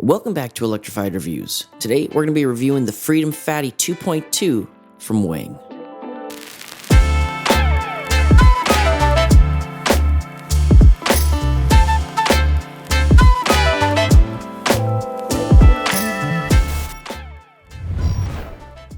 Welcome back to Electrified Reviews. Today we're going to be reviewing the Freedom Fatty 2.2 from Wing.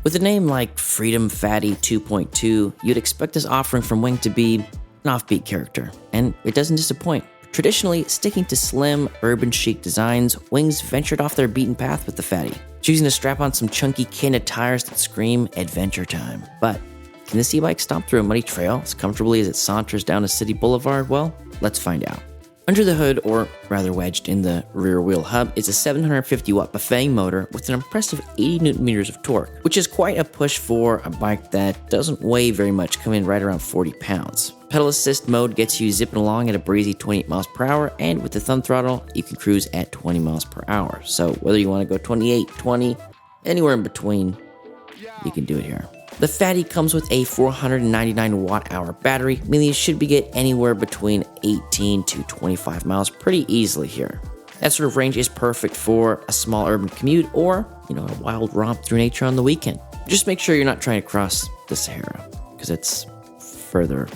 With a name like Freedom Fatty 2.2, you'd expect this offering from Wing to be an offbeat character, and it doesn't disappoint. Traditionally, sticking to slim, urban chic designs, Wing's ventured off their beaten path with the Fatty, choosing to strap on some chunky Kendas tires that scream adventure time. But can this e-bike stomp through a muddy trail as comfortably as it saunters down a city boulevard? Well, let's find out. Under the hood, or rather wedged in the rear wheel hub, is a 750-watt buffet motor with an impressive 80 Nm of torque, which is quite a push for a bike that doesn't weigh very much, coming in right around 40 pounds. Pedal assist mode gets you zipping along at a breezy 28 miles per hour, and with the thumb throttle, you can cruise at 20 miles per hour. So whether you want to go 28, 20, anywhere in between, you can do it here. The Fatty comes with a 499 watt-hour battery, meaning you should be getting anywhere between 18 to 25 miles pretty easily here. That sort of range is perfect for a small urban commute or, a wild romp through nature on the weekend. Just make sure you're not trying to cross the Sahara, because it's further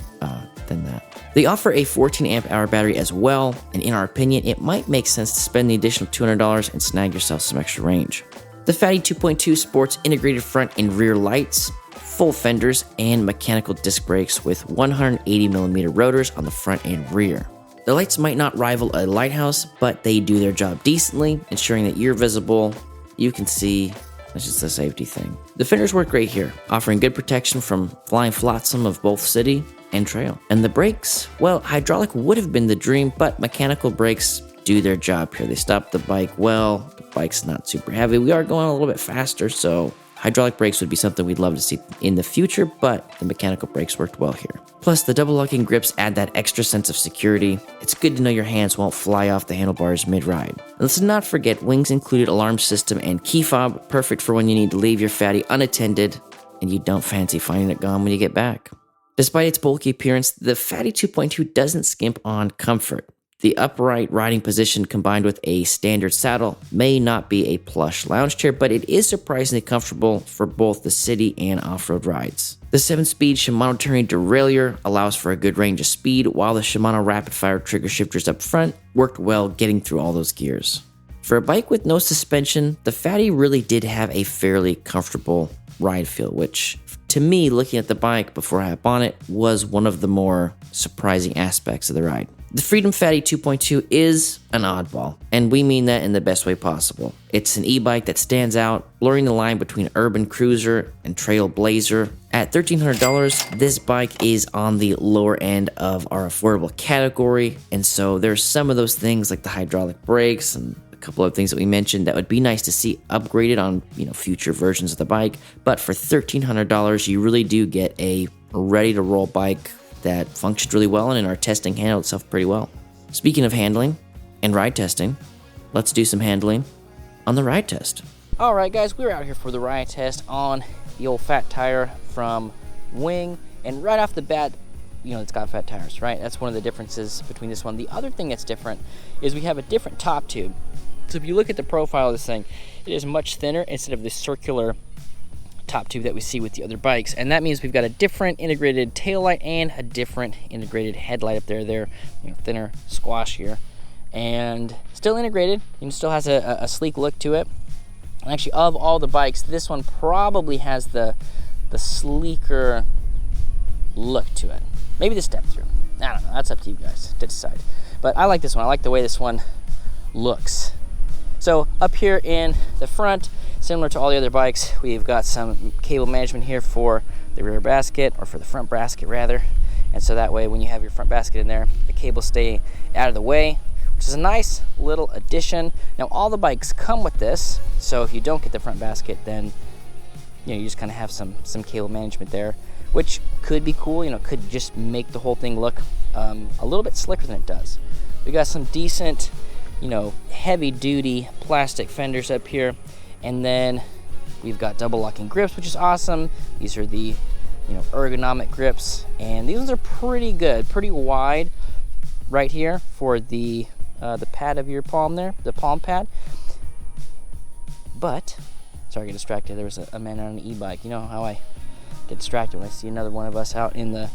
than that. They offer a 14 amp hour battery as well, and in our opinion, it might make sense to spend the additional $200 and snag yourself some extra range. The Fatty 2.2 sports integrated front and rear lights, full fenders, and mechanical disc brakes with 180mm rotors on the front and rear. The lights might not rival a lighthouse, but they do their job decently, ensuring that you're visible, you can see. It's just a safety thing. The fenders work great here, offering good protection from flying flotsam of both city and trail. And the brakes, well, hydraulic would have been the dream, but mechanical brakes do their job here. They stop the bike well, the bike's not super heavy. We are going a little bit faster, so hydraulic brakes would be something we'd love to see in the future, but the mechanical brakes worked well here. Plus, the double locking grips add that extra sense of security. It's good to know your hands won't fly off the handlebars mid-ride. Let's not forget Wing's included alarm system and key fob, perfect for when you need to leave your Fatty unattended and you don't fancy finding it gone when you get back. Despite its bulky appearance, the Fatty 2.2 doesn't skimp on comfort. The upright riding position combined with a standard saddle may not be a plush lounge chair, but it is surprisingly comfortable for both the city and off-road rides. The 7-speed Shimano turning derailleur allows for a good range of speed, while the Shimano rapid-fire trigger shifters up front worked well getting through all those gears. For a bike with no suspension, the Fatty really did have a fairly comfortable ride feel, which to me, looking at the bike before I hop on it, was one of the more surprising aspects of the ride. The Freedom Fatty 2.2 is an oddball, and we mean that in the best way possible. It's an e-bike that stands out, blurring the line between urban cruiser and trail blazer. At $1,300, this bike is on the lower end of our affordable category, and so there's some of those things like the hydraulic brakes and a couple of things that we mentioned that would be nice to see upgraded on future versions of the bike. But for $1,300, you really do get a ready-to-roll bike that functioned really well, and in our testing handled itself pretty well. Speaking of handling and ride testing, let's do some handling on the ride test. All right, guys, we're out here for the ride test on the old fat tire from Wing, and right off the bat, it's got fat tires, right? That's one of the differences between this one. The other thing that's different is we have a different top tube. So if you look at the profile of this thing, it is much thinner instead of this circular top tube that we see with the other bikes, and that means we've got a different integrated taillight and a different integrated headlight up there. They're thinner, squashier, and still integrated. It still has a sleek look to it. And actually, of all the bikes, this one probably has the sleeker look to it. Maybe the step through. I don't know. That's up to you guys to decide. But I like this one. I like the way this one looks. So up here in the front, similar to all the other bikes, we've got some cable management here for the rear basket, or for the front basket rather. And so that way when you have your front basket in there, the cables stay out of the way, which is a nice little addition. Now all the bikes come with this, so if you don't get the front basket, then you just kind of have some cable management there, which could be cool. Could just make the whole thing look a little bit slicker than it does. We got some decent heavy duty plastic fenders up here, and then we've got double locking grips, which is awesome. These are the ergonomic grips, and these ones are pretty good, pretty wide right here for the pad of your palm there, the palm pad. But, sorry I get distracted, there was a man on an e-bike. You know how I get distracted when I see another one of us out in the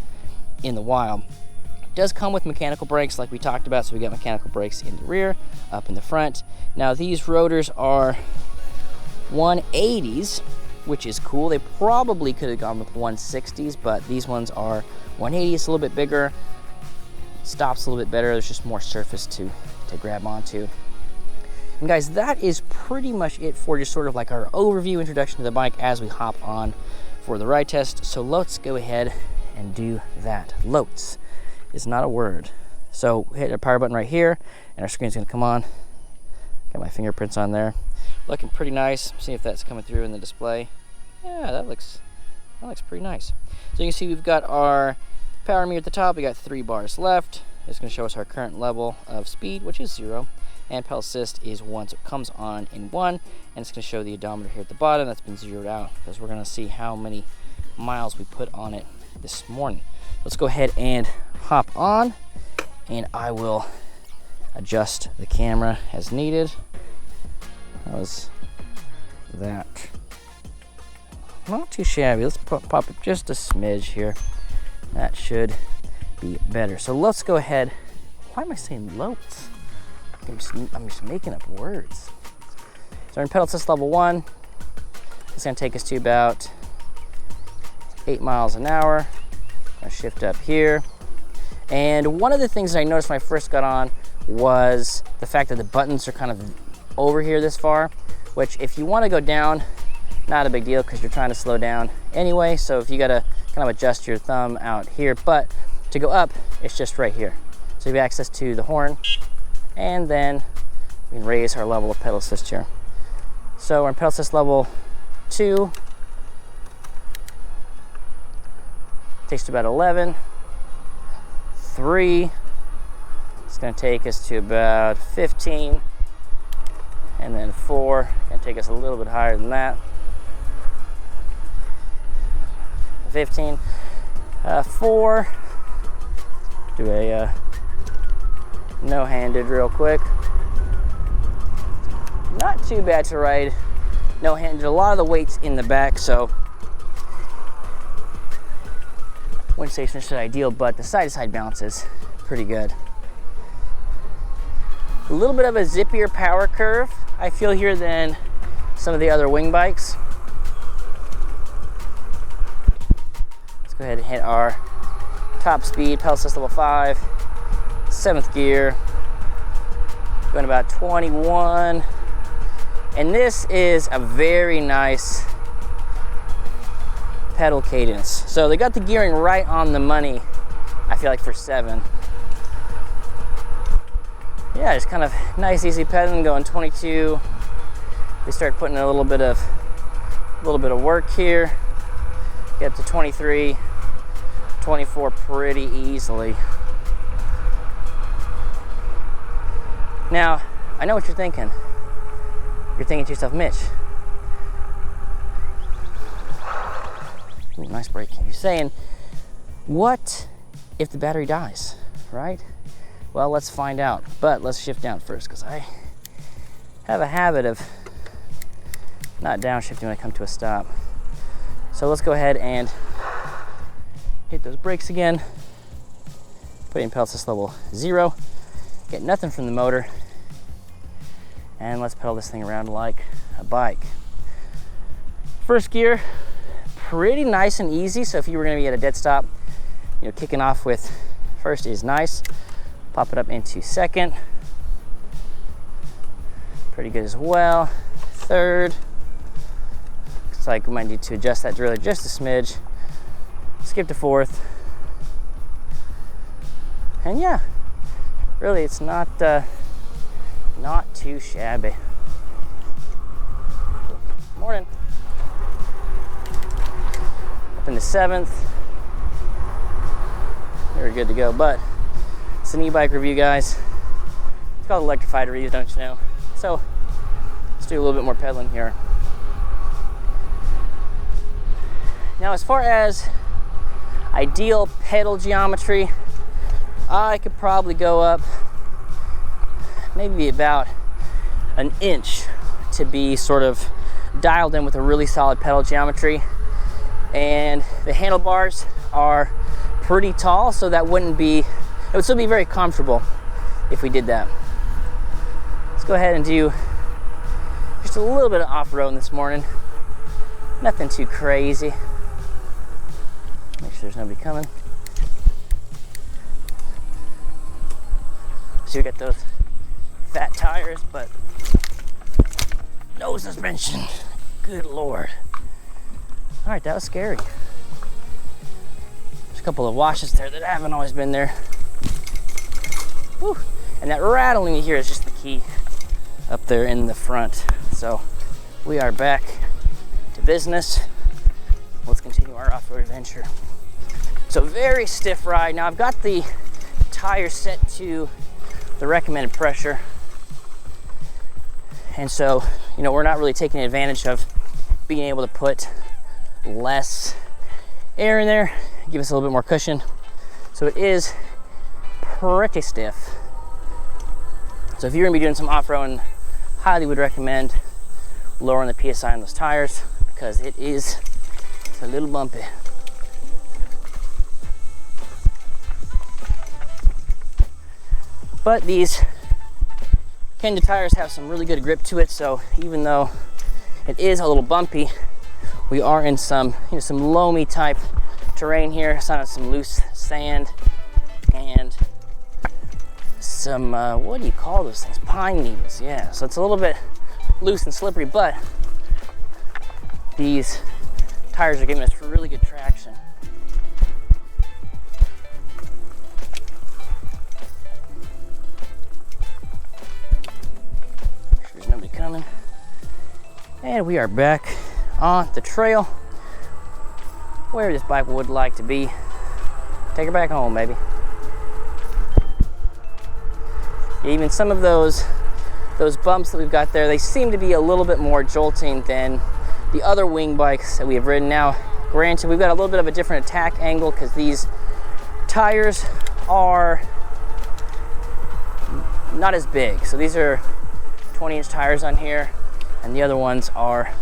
wild. It does come with mechanical brakes like we talked about, so we got mechanical brakes in the rear, up in the front. Now these rotors are 180s, which is cool. They probably could have gone with 160s, but these ones are 180. It's a little bit bigger, stops a little bit better. There's just more surface to grab onto. And guys, that is pretty much it for just sort of like our overview introduction to the bike as we hop on for the ride test. So let's go ahead and do that. Loats is not a word. So hit our power button right here and our screen's gonna come on. Got my fingerprints on there. Looking pretty nice. See if that's coming through in the display. Yeah, that looks pretty nice. So you can see we've got our power meter at the top. We got 3 bars left. It's gonna show us our current level of speed, which is 0. And pedal assist is 1, so it comes on in 1, and it's going to show the odometer here at the bottom. That's been zeroed out because we're going to see how many miles we put on it this morning. Let's go ahead and hop on, and I will adjust the camera as needed. How's that? Not too shabby. Let's pop it just a smidge here. That should be better. So let's go ahead. Why am I saying loats? I'm just making up words. So we're in pedal assist level 1. It's gonna take us to about 8 miles an hour. I'm gonna shift up here. And one of the things that I noticed when I first got on was the fact that the buttons are kind of over here this far, which if you wanna go down, not a big deal because you're trying to slow down anyway. So if you gotta kind of adjust your thumb out here, but to go up, it's just right here. So you have access to the horn, and then we can raise our level of pedal assist here. So we're in pedal assist level 2. Takes to about 11. 3. It's gonna take us to about 15. And then 4, gonna take us a little bit higher than that. 15. 4. Do a no-handed real quick. Not too bad to ride no-handed. A lot of the weight's in the back, so I wouldn't say it's necessarily ideal, but the side-to-side balance is pretty good. A little bit of a zippier power curve I feel here than some of the other wing bikes. Let's go ahead and hit our top speed, pedal assist level 5. 7th gear, going about 21, and this is a very nice pedal cadence. So they got the gearing right on the money, I feel like, for 7. Yeah, just kind of nice, easy pedaling, going 22. We start putting in a little bit of work here. Get up to 23, 24 pretty easily. Now, I know what you're thinking. You're thinking to yourself, Mitch, ooh, nice braking. You're saying, what if the battery dies, right? Well, let's find out. But let's shift down first, because I have a habit of not downshifting when I come to a stop. So let's go ahead and hit those brakes again. Put in pedal assist level 0. Get nothing from the motor, and let's pedal this thing around like a bike. First gear, pretty nice and easy. So if you were going to be at a dead stop, kicking off with first is nice. Pop it up into 2nd, pretty good as well. 3rd, looks like we might need to adjust that derailleur just a smidge. Skip to 4th, and yeah. Really, it's not too shabby. Morning. Up into 7th. We're good to go, but it's an e-bike review, guys. It's called electrified review, don't you know? So let's do a little bit more pedaling here. Now, as far as ideal pedal geometry, I could probably go up maybe about 1 inch to be sort of dialed in with a really solid pedal geometry. And the handlebars are pretty tall, so that wouldn't be, it would still be very comfortable if we did that. Let's go ahead and do just a little bit of off-roading this morning. Nothing too crazy. Make sure there's nobody coming. So we got those fat tires, but no suspension. Good Lord. All right, that was scary. There's a couple of washes there that haven't always been there. Whew. And that rattling you hear is just the key up there in the front. So we are back to business. Let's continue our off-road adventure. So very stiff ride. Now I've got the tires set to the recommended pressure. And so, you know, we're not really taking advantage of being able to put less air in there, give us a little bit more cushion. So it is pretty stiff. So if you're gonna be doing some off-roading, highly would recommend lowering the PSI on those tires because it's a little bumpy. But these Kendas tires have some really good grip to it, so even though it is a little bumpy, we are in some, some loamy type terrain here. It's on some loose sand and some, what do you call those things? Pine needles, yeah. So it's a little bit loose and slippery, but these tires are giving us really good traction. Make sure there's nobody coming. And we are back on the trail where this bike would like to be. Take her back home, baby. Even some of those bumps that we've got there, they seem to be a little bit more jolting than the other wing bikes that we have ridden. Now, granted, we've got a little bit of a different attack angle because these tires are not as big. So these are 20-inch tires on here, and the other ones are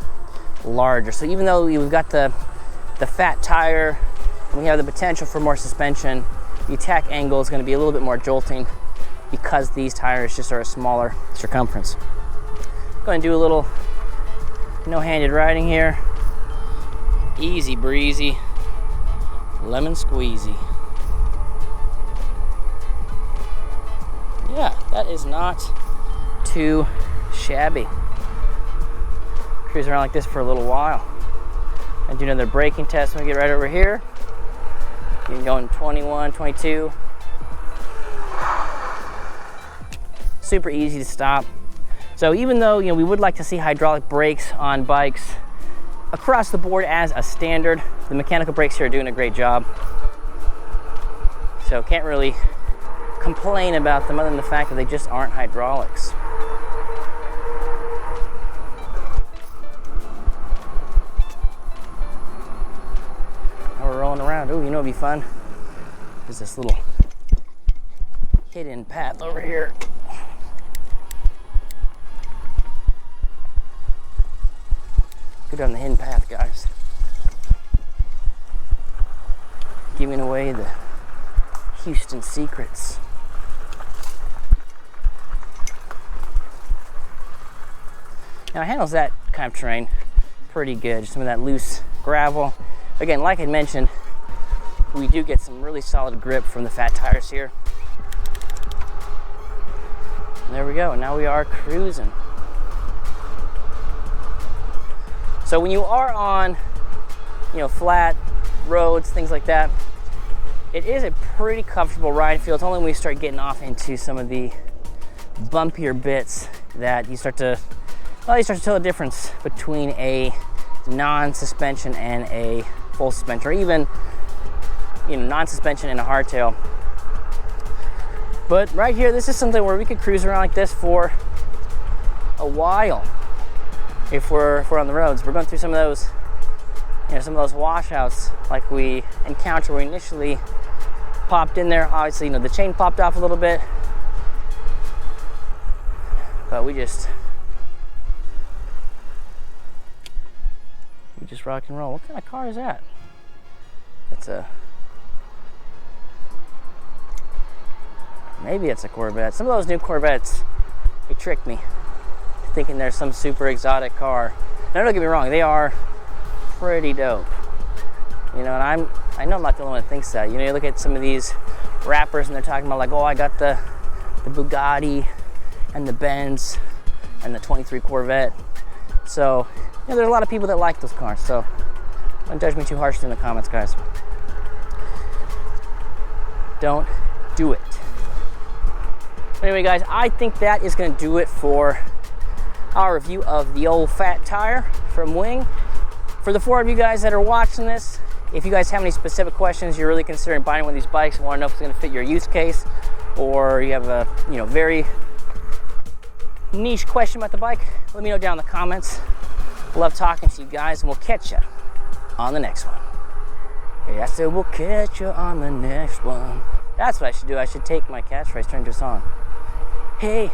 larger. So even though we've got the fat tire and we have the potential for more suspension, the attack angle is going to be a little bit more jolting because these tires just are a smaller circumference. Going to do a little no-handed riding here. Easy breezy, lemon squeezy. Yeah, that is not too shabby. Cruise around like this for a little while. And do another braking test when we get right over here. You can go in 21, 22. Super easy to stop. So even though we would like to see hydraulic brakes on bikes across the board as a standard, the mechanical brakes here are doing a great job. So can't really complain about them other than the fact that they just aren't hydraulics. Now we're rolling around. Ooh, it'd be fun. There's this little hidden path over here. Go down the hidden path, guys. Giving away the Houston secrets. Now it handles that kind of terrain pretty good. Just some of that loose gravel. Again, like I mentioned, we do get some really solid grip from the fat tires here. And there we go. Now we are cruising. So when you are on, flat roads, things like that, it is a pretty comfortable ride feel. It's only when we start getting off into some of the bumpier bits that you start to tell the difference between a non-suspension and a full suspension, or even, non-suspension and a hardtail. But right here, this is something where we could cruise around like this for a while. If we're on the roads, we're going through some of those, some of those washouts like we encountered when we initially popped in there. Obviously, the chain popped off a little bit, but we just just rock and roll. What kind of car is that? That's a... Maybe it's a Corvette. Some of those new Corvettes, they tricked me, thinking they're some super exotic car. Now, don't get me wrong, they are pretty dope. You know, and I know I'm not the only one that thinks that. You know, you look at some of these rappers and they're talking about like, oh, I got the Bugatti and the Benz and the 23 Corvette. So, you know, there's a lot of people that like those cars. So, don't judge me too harshly in the comments, guys. Don't do it. Anyway, guys, I think that is going to do it for our review of the old fat tire from Wing. For the 4 of you guys that are watching this, if you guys have any specific questions, you're really considering buying one of these bikes and want to know if it's going to fit your use case, or you have a very niche question about the bike, let me know down in the comments. Love talking to you guys, and we'll catch you on the next one. Yeah, I said we'll catch you on the next one. That's what I should do. I should take my catchphrase, turn into a song. Hey,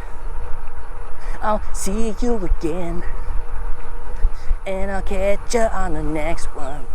I'll see you again, and I'll catch you on the next one.